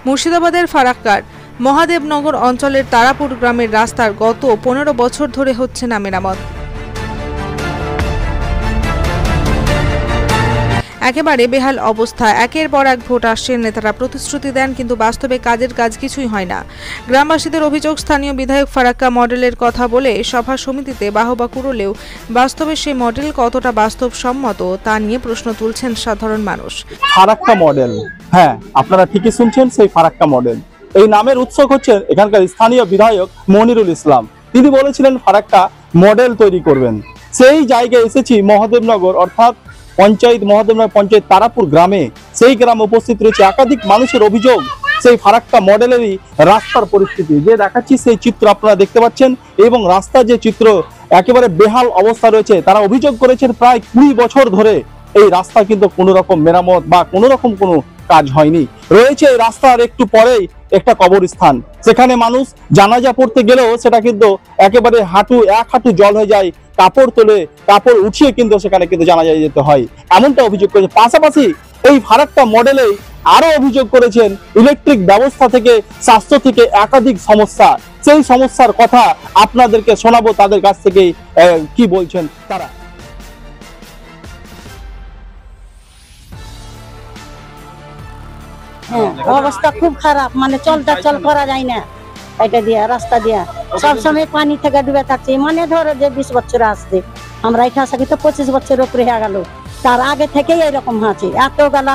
মুর্শিদাবাদের ফারাক্কার মহাদেবনগর অঞ্চলের তারাপুর গ্রামের রাস্তার গত 15 বছর ধরে হচ্ছে না মেরামত। একেবারে বেহাল অবস্থা। একের পর এক ভোট আসছে, নেতারা প্রতিশ্রুতি দেন কিন্তু বাস্তবে কাজের কাজ কিছুই হয় না। গ্রামবাসীদের অভিযোগ, স্থানীয় বিধায়ক ফারাক্কা মডেলের কথা বলে সভা সমিতিতে বাহবা কুড়লেও বাস্তবে সেই মডেল কতটা বাস্তবসম্মত তা নিয়ে প্রশ্ন তুলছেন সাধারণ মানুষ। ফারাক্কা মডেল, হ্যাঁ আপনারা ঠিকই শুনছেন, সেই ফারাক্কা মডেল। এই নামের উৎস হচ্ছেন এখানকার স্থানীয় বিধায়ক মনিরুল ইসলাম। তিনি বলেছিলেন ফারাক্কা মডেল তৈরি করবেন। সেই জায়গায় এসেছি মহাদেবনগর অর্থাৎ মহাদেবনগর পঞ্চায়েত তারাপুর গ্রামে। সেই গ্রামে উপস্থিত রয়েছে একাধিক মানুষের অভিযোগ সেই ফারাক্কা মডেলেরই রাস্তার পরিস্থিতি। যে দেখাচ্ছি সেই চিত্র আপনারা দেখতে পাচ্ছেন, এবং রাস্তার যে চিত্র একেবারে বেহাল অবস্থা রয়েছে। তারা অভিযোগ করেছেন প্রায় 20 বছর ধরে এই রাস্তা কিন্তু কোনো রকম মেরামত বা কোনো রকম কোনো কাজ হয়নি। রয়েছে এই রাস্তার একটু পরেই একটা কবরস্থান, সেখানে মানুষ জানাজা পড়তে গেলেও সেটা কিন্তু একেবারে এক হাঁটু জল হয়ে যায়। কাপড় তোলে, কাপড় উঠিয়ে কিন্তু সেখানে কিন্তু জানাজা যেতে হয়, এমনটা অভিযোগ করেছে। পাশাপাশি এই ফারাক্কা মডেলে আরো অভিযোগ করেছেন ইলেকট্রিক ব্যবস্থা থেকে, স্বাস্থ্য থেকে একাধিক সমস্যা। সেই সমস্যার কথা আপনাদেরকে শোনাবো তাদের কাছ থেকে কি বলছেন তারা। অবস্থা খুব খারাপ, মানে চল করা যায় না। এটা দিয়া রাস্তা দিয়া সবসময় পানি থেকে ডুবে থাকছে। মানে ধরো যে 20 বছর আসছে, আমরা এটা থাকি তো 25 বছর উপরে হয়ে গেল। তার আগে থেকেই এরকম আছে। এত গেলা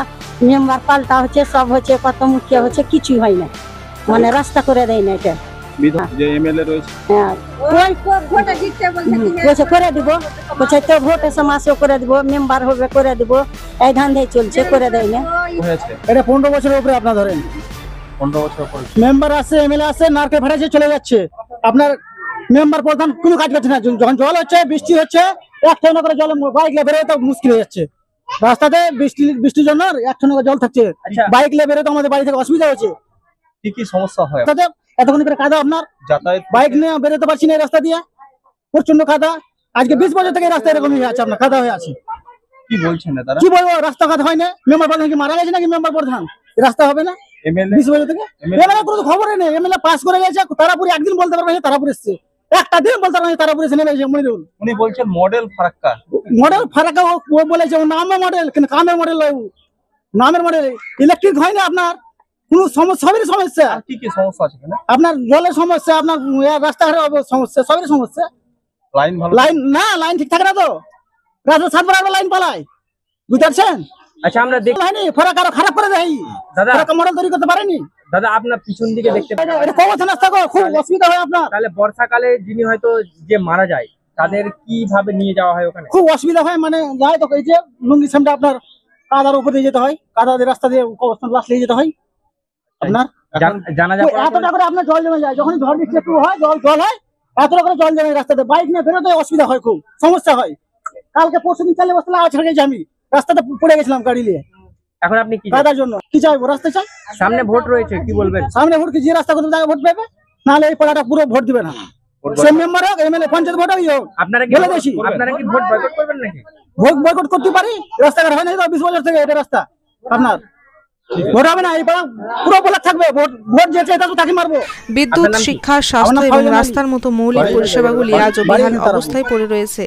মেম্বার পাল্টা হচ্ছে, সব হচ্ছে, কত মুখিয়া হচ্ছে, কিছুই হয় না। মানে রাস্তা করে দেয় না এটা। করে দিব বলছে তো ভোটের সময় করে দিব, মেম্বার হবে করে দিব, এই ধান্দাই চলছে, করে দেয় না। এটা 15 বছরের উপরে আপনার ধরেন 15 বছর মেম্বার আছে, এমএলএ আছে, নারকেল ফাটাচ্ছে চলে যাচ্ছে। আপনার মেম্বার প্রধান কোনো কাজ করছে না। যখন জল হচ্ছে, বৃষ্টি হচ্ছে, এক ঠান্ডা করে জল বাইক বেরোতে তো মুশকিল হয়ে যাচ্ছে। রাস্তাতে বৃষ্টির জন্য এক ঠান্ডা জল থাকছে, বাইক বেরোতে আমাদের বাড়ি থেকে অসুবিধা হচ্ছে। কি কি সমস্যা হয় এতক্ষণ করে কাদা, আপনার যাতায়াত বাইক নিয়ে বেরোতে পারছি না এই রাস্তা দিয়ে, প্রচন্ড কাদা। আজকে 20 বছর থেকে রাস্তা এরকম হয়ে আছে, আপনার কাদা হয়ে আছে। কি বলছেন না তারা? কি বলবো, রাস্তা কাদা হয় না। মেম্বার প্রধান কি মারা গেছে নাকি? মেম্বার প্রধান রাস্তা হবে না 20 বছর থেকে? এমএলএ কোনো খবরই নেই। এমএলএ পাস করে গেছে, তারাপুরে একদিন বলতে পারবে না তারাপুর এসছে, একটা দিন বলতে পারবে না তারাপুর এসে নেমে গেছে মনিরুল। উনি বলছেন মডেল ফারাক্কা। মডেল ফারাক্কা ও বলেছে, ও নামে মডেল, কিন্তু কামের মডেল নয়। নামের মডেল ইলেকট্রিক হয় না, আপনার কোনো সবেরই সমস্যা। কি কি সমস্যা আছে এখানে? আপনার জলের সমস্যা, আপনার রাস্তাঘাটের সমস্যা, সবেরই সমস্যা। লাইন ঠিক থাকে না তো, রাস্তা 7 বার লাইন পালায়, বুঝতে পারছেন? আচ্ছা, আমরা দেখি ফারাক্কা আরো খারাপ করে দেয়। দাদা ফারাক্কা মডেল তৈরি করতে পারেনি। দাদা আপনার পিছন দিকে দেখতে পাচ্ছেন, এটা কবে রাস্তা খুব অসুবিধা হয় আপনার। তাহলে বর্ষাকালে যিনি হয়তো যে মারা যায় তাদের কিভাবে নিয়ে যাওয়া হয় ওখানে? খুব অসুবিধা হয়, মানে যায় তো এই যে লুঙ্গি সামটা আপনার কাদার উপর দিয়ে যেতে হয়, কাদা দিয়ে রাস্তা দিয়ে কবরস্থান লাশ নিয়ে যেতে হয় আপনার। জানাজা এতটা করে আপনার জল জমে যায়, যখন ঝড় বৃষ্টি একটু হয়, জল হয়, এতটা করে জল জমে রাস্তাতে। বাইক নিয়ে বেরোতে অসুবিধা হয়, খুব সমস্যা হয়। কালকে পরশুদিন চালে বসতে ছেড়ে গেছি, আমি রাস্তাতে পড়ে গেছিলাম গাড়ি নিয়ে। এখন আপনি কি কাদার জন্য কি চাইবো? রাস্তা চাই। সামনে ভোট রয়েছে, কি বলবেন? সামনে ভোট কি, যে রাস্তা করতে তাকে ভোট পাবে, নাহলে এই পাড়াটা পুরো ভোট দিবে না। সে মেম্বার হোক, এমএলএ, পঞ্চায়েত ভোট হোক, আপনারা কি ভোট বয়কট করবেন নাকি? ভোট বয়কট করতে পারি। রাস্তাঘাট হয় না 20 বছর থেকে, এটা রাস্তা আপনার ভোট হবে না। এই পাড়া পুরো বলে থাকবে, ভোট যেতে এটা তো তাকে মারবো। বিদ্যুৎ, শিক্ষা, স্বাস্থ্য এবং রাস্তার মতো মৌলিক পরিষেবাগুলি আজও বেহাল অবস্থায় পড়ে রয়েছে।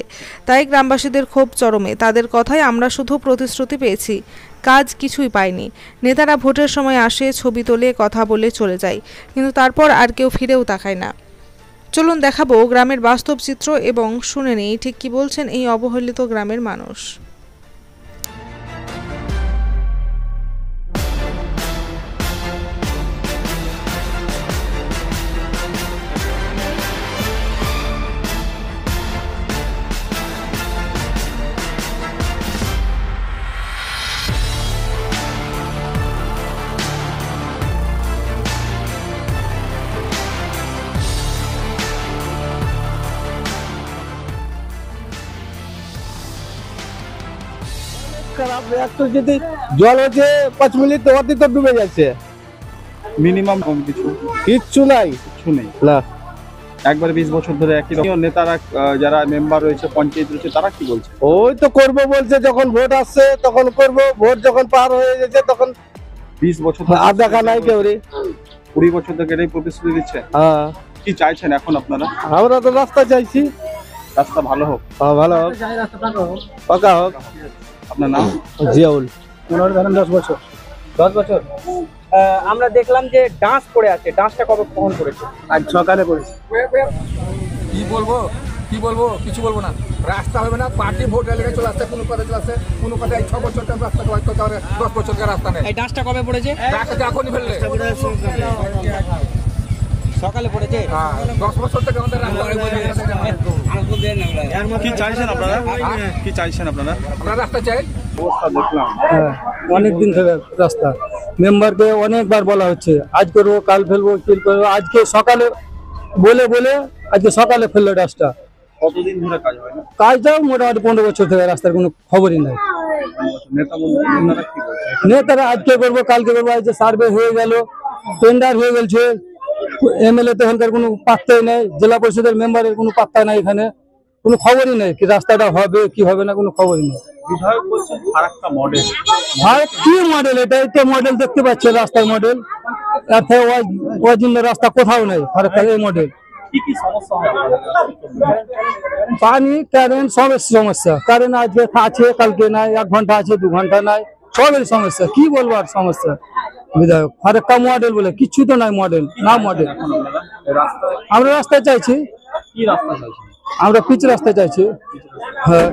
তাই গ্রামবাসীদের ক্ষোভ চরমে। তাদের কথায় আমরা শুধু প্রতিশ্রুতি পেয়েছি, কাজ কিছুই পাইনি। নেতারা ভোটের সময় আসে, ছবি তোলে, কথা বলে চলে যায়, কিন্তু তারপর আর কেউ ফিরেও তাকায় না। চলুন দেখাবো গ্রামের বাস্তব চিত্র এবং শুনে নেই ঠিক কি বলছেন এই অবহেলিত গ্রামের মানুষ। যদি জল হচ্ছে 5 মিনিট তো ডুবে যাচ্ছে, মিনিমাম কিচ্ছু নাই না। একবার 20 বছর ধরে একই রকম। নেতারা যারা মেম্বার রয়েছে, পঞ্চায়েত রয়েছে, তারা কি বলছে? ওই তো করবো বলছে, যখন ভোট আসছে তখন করবো, ভোট যখন পার হয়ে যাচ্ছে তখন 20 বছর আর দেখা নাই কেউ রে। 20 বছর ধরে এটাই প্রতিশ্রুতি দিচ্ছে। হ্যাঁ, কি চাইছেন এখন আপনারা? আমরা তো রাস্তা চাইছি, রাস্তা ভালো হোক। ভালো হোক, পাকা হোক। আপনার নাম? জিয়াউল। 10 বছর। আমরা দেখলাম যে ডান্স পড়ে আছে, ডান্সটা কখন করেছে? আজ সকালে করেছি। কি বলবো কিছু বলবো না। রাস্তা হবে না, পার্টি ভোট লেগে চলে আসছে, কোনো কথা চলে আসছে, কোনো কথা এই 6 বছরকার রাস্তা হয়তো 10 বছরকার রাস্তা নেই। এই ডান্সটা কবে পড়েছে? রাস্তাটা এখনই ফেললে সকালে পড়েছে। 10 বছর থেকে আমাদের রাস্তা কি চাইছেন আপনারা? কি চাইছেন আপনারা? আমরা রাস্তা চাই। অবস্থা দেখলাম। হ্যাঁ, অনেকদিন থেকে রাস্তা মেম্বারকে অনেকবার বলা হচ্ছে, আজ করবো, কাল ফেলবো, কি করবো। আজকে সকালে বলে আজকে সকালে ফেললো রাস্তা। কতদিন ধরে কাজ হয় না? কাজটাও মোটামুটি 15 বছর থেকে রাস্তার কোনো খবরই নাই। নেতা মন্ত্রী আপনারা কি বলছেন? নেতারা আজকে করবো, কালকে করবো, আজকে সার্ভে হয়ে গেল, টেন্ডার হয়ে গেছে, এমএলএ তো এখানকার কোনো পাত্তাই নেই, জেলা পরিষদের মেম্বারের কোনো পাত্তা নাই, এখানে কোনো খবরই নেই কি রাস্তাটা হবে কি হবে না, কোনো খবরই নেই। বিধায়ক বলছেন ফারাক্কা মডেল। আর কি মডেল এটা? এটা মডেল দেখতে পাচ্ছেন, রাস্তার মডেল। এর থেকে ওয়াজিন রাস্তা কোথাও নেই, ফারাক্কার এই মডেল। কি কি সমস্যা হয় আপনাদের? পানি, কারেন্ট, সব সমস্যা। কারেন্ট আজকে আছে, কালকে নাই, 1 ঘন্টা আছে, 2 ঘন্টা নাই, সবের সমস্যা। কি বলবো আর সমস্যা? বিধায়ক ফারাক্কা মডেল বলে কিচ্ছু তো নাই, মডেল না মডেল। আমরা রাস্তা চাইছি, কি রাস্তা চাইছেন? আমরা পিচ রাস্তা চাইছি। হ্যাঁ,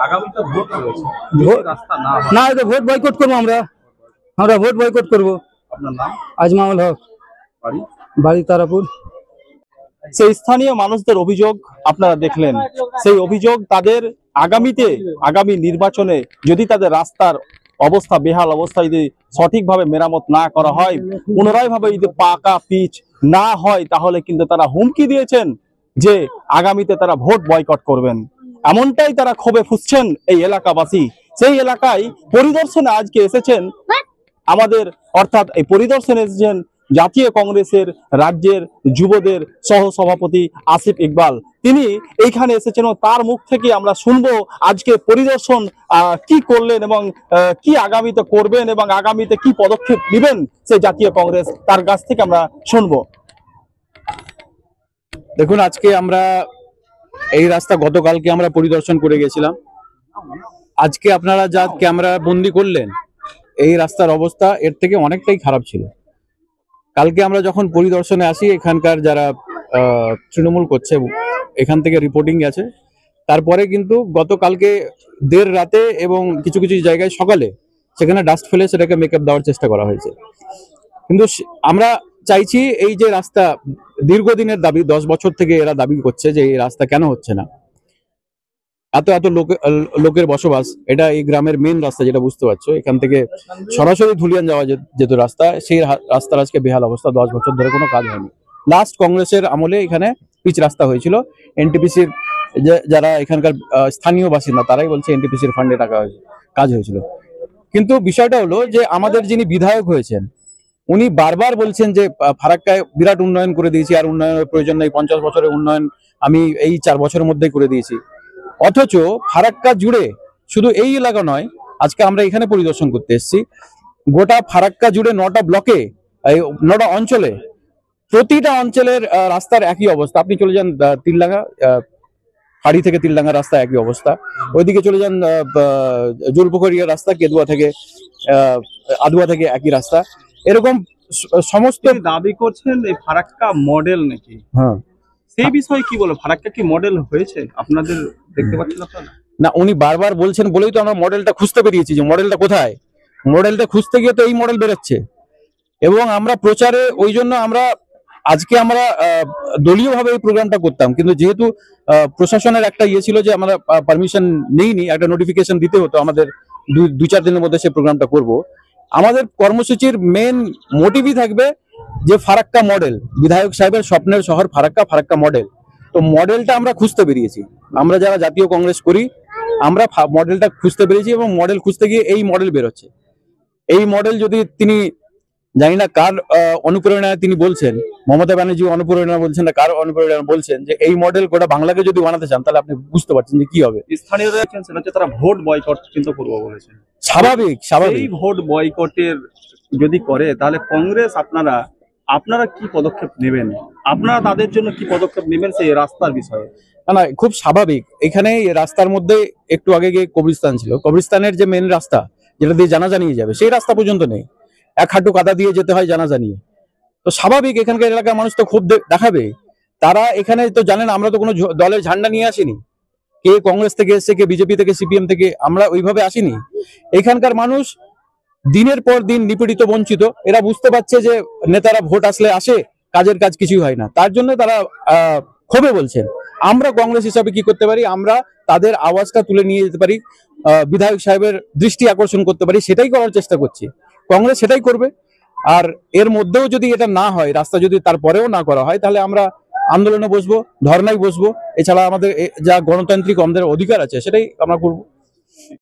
আগামীতে ভোট রয়েছে, ভোট- রাস্তা না হয়, না এটা ভোট বয়কট করবো আমরা ভোট বয়কট করবো। আপনার নাম? আজমাউল হক, বাড়ি? বাড়ি তারাপুর। সেই স্থানীয় মানুষদের অভিযোগ আপনারা দেখলেন। সেই অভিযোগ তাদের আগামী নির্বাচনে যদি তাদের রাস্তার অবস্থা বেহাল অবস্থা যদি সঠিকভাবে মেরামত না করা হয়, পুনরায় ভাবে যদি পাকা পিচ না হয়, তাহলে কিন্তু তারা হুমকি দিয়েছেন যে আগামীতে তারা ভোট বয়কট করবেন। এমনটাই তারা ক্ষোভে ফুঁসছেন এই এলাকাবাসী। সেই এলাকায় পরিদর্শনে আজকে এসেছেন আমাদের, অর্থাৎ এই পরিদর্শনে এসেছেন জাতীয় কংগ্রেসের রাজ্যের যুবদের সহ সভাপতি আসিফ ইকবাল। তিনি এইখানে এসেছেন ও তার মুখ থেকে আমরা শুনবো আজকে পরিদর্শন কি করলেন এবং কি আগামীতে করবেন এবং আগামীতে কি পদক্ষেপ নেবেন সেই জাতীয় কংগ্রেস, তার কাছ থেকে আমরা শুনবো। দেখুন, আজকে আমরা এই রাস্তা গতকালকে আমরা পরিদর্শন করে গেছিলাম। আজকে আপনারা যা ক্যামেরা বন্দি করলেন, এই রাস্তার অবস্থা এর থেকে অনেকটাই খারাপ ছিল। কালকে আমরা যখন পরিদর্শনে আসি, এখানকার যারা তৃণমূল করছে এখান থেকে রিপোর্টিং গেছে, তারপরে কিন্তু গতকালকে দেড় রাতে এবং কিছু কিছু জায়গায় সকালে সেখানে ডাস্ট ফেলে সেটাকে মেকআপ দেওয়ার চেষ্টা করা হয়েছে। কিন্তু আমরা চাইছি এই যে রাস্তা দীর্ঘদিনের দাবি, 10 বছর থেকে এরা দাবি করছে যে এই রাস্তা কেন হচ্ছে না। এত লোকের বসবাস, এটা এই গ্রামের মেন রাস্তা, যেটা বুঝতে পারছো, এখান থেকে সরাসরি ধুলিয়ান যাওয়া যেত রাস্তা, সেই রাস্তার আজকে বেহাল অবস্থা। 10 বছর ধরে কোনো কাজ হয়নি। লাস্ট কংগ্রেসের আমলে এখানে পিচ রাস্তা হয়েছিল, এনটিপিসির যারা এখানকার স্থানীয় বাসিন্দা তারাই বলছে এনটিপিসির ফান্ডে টাকা কাজ হয়েছিল। কিন্তু বিষয়টা হলো যে আমাদের যিনি বিধায়ক হয়েছেন উনি বারবার বলছেন যে ফারাক্কায় বিরাট উন্নয়ন করে দিয়েছি, আর উন্নয়নের প্রয়োজন নেই, 50 বছরের উন্নয়ন আমি এই 4 বছরের মধ্যেই করে দিয়েছি। অথচ ফারাক্কা জুড়ে, শুধু এই এলাকা নয়, আজকে আমরা এখানে পরিদর্শন করতে এসেছি, গোটা ফারাক্কা জুড়ে 9টা ব্লকে, 9টা অঞ্চলে, প্রতিটা অঞ্চলের রাস্তার একই অবস্থা। আপনি চলে যান তিলডাঙ্গা, হাড়ি থেকে তিলডাঙ্গা রাস্তা একই অবস্থা, ওইদিকে চলে যান জলপুকুরিয়া রাস্তা, কেদুয়া থেকে আদুয়া থেকে একই রাস্তা, এরকম সমস্ত দাবি করছেন এই ফারাক্কা মডেল নাকি? হ্যাঁ, সেই বিষয়ে কি বলো? ফারাক্কা কি মডেল হয়েছে আপনাদের? দেখতে পাচ্ছেন আপনারা না, উনি বারবার বলছেন বলেই তো আমরা মডেলটা খুঁজতে বেরিয়েছি যে মডেলটা কোথায়। মডেলটা খুঁজতে গিয়ে তো এই মডেল বেরোচ্ছে। এবং আমরা প্রচারে ওই জন্য আজকে আমরা দলীয়ভাবে এই প্রোগ্রামটা করতাম, কিন্তু যেহেতু প্রশাসনের একটা ইয়ে ছিল যে আমরা পারমিশন নেইনি, একটা নোটিফিকেশন দিতে হতো আমাদের 2-4 দিনের মধ্যে সেই প্রোগ্রামটা করব। আমাদের কর্মসূচির মেন মোটিভই থাকবে যে ফারাক্কা মডেল, বিধায়ক সাহেবের স্বপ্নের শহর ফারাক্কা মডেল। তো মডেলটা আমরা খুঁজতে বেরিয়েছি, আমরা যারা জাতীয় কংগ্রেস করি আমরা মডেলটা খুঁজতে বেরিয়েছি, এবং মডেল খুঁজতে গিয়ে এই মডেল বেরোচ্ছে। এই মডেল যদি তিনি, জানি না কার অনুপ্রেরণায় তিনি বলছেন, মমতা ব্যানার্জি অনুপ্রেরণা বলছেন না কার অনুপ্রেরণা বলছেন, যে এই মডেল গোটা বাংলাকে যদি বানাতে চান তাহলে আপনি বুঝতে পারছেন যে কি হবে। স্থানীয়রা সেটা হচ্ছে তারা ভোট বয়কট কিন্তু করবো বলেছেন। স্বাভাবিক। এই ভোট বয়কটের যদি করে তাহলে কংগ্রেস আপনারা কি পদক্ষেপ নেবেন? আপনারা তাদের জন্য কি পদক্ষেপ নেবেন সেই রাস্তার বিষয়ে? না না, খুব স্বাভাবিক। এখানে এই রাস্তার মধ্যে একটু আগে গিয়ে কবরস্থান ছিল, কবরস্থানের যে মেন রাস্তা যেটা দিয়ে জানাজা নিয়ে যাবে সেই রাস্তা পর্যন্ত নেই, এক হাঁটু কাদা দিয়ে যেতে হয় জানাজা নিয়ে। তো স্বাভাবিক এখানকার এলাকার মানুষ তো ক্ষোভ দেখাবে। তারা এখানে তো জানেন আমরা তো কোনো দলের ঝান্ডা নিয়ে আসিনি, কে কংগ্রেস থেকে এসছে, কে বিজেপি থেকে, সিপিএম থেকে, আমরা ওইভাবে আসিনি। এখানকার মানুষ দিনের পর দিন নিপীড়িত, বঞ্চিত। এরা বুঝতে পারছে যে নেতারা ভোট আসলে আসে, কাজের কাজ কিছুই হয় না, তার জন্য তারা ক্ষোভে বলছেন। আমরা কংগ্রেস হিসাবে কি করতে পারি? আমরা তাদের আওয়াজটা তুলে নিয়ে যেতে পারি, বিধায়ক সাহেবের দৃষ্টি আকর্ষণ করতে পারি, সেটাই করার চেষ্টা করছি। কংগ্রেস সেটাই করবে। আর এর মধ্যেও যদি এটা না হয়, রাস্তা যদি তারপরেও না করা হয়, তাহলে আমরা আন্দোলনে বসবো, ধর্নায় বসবো। এছাড়া আমাদের যা গণতান্ত্রিক আমাদের অধিকার আছে সেটাই আমরা করবো।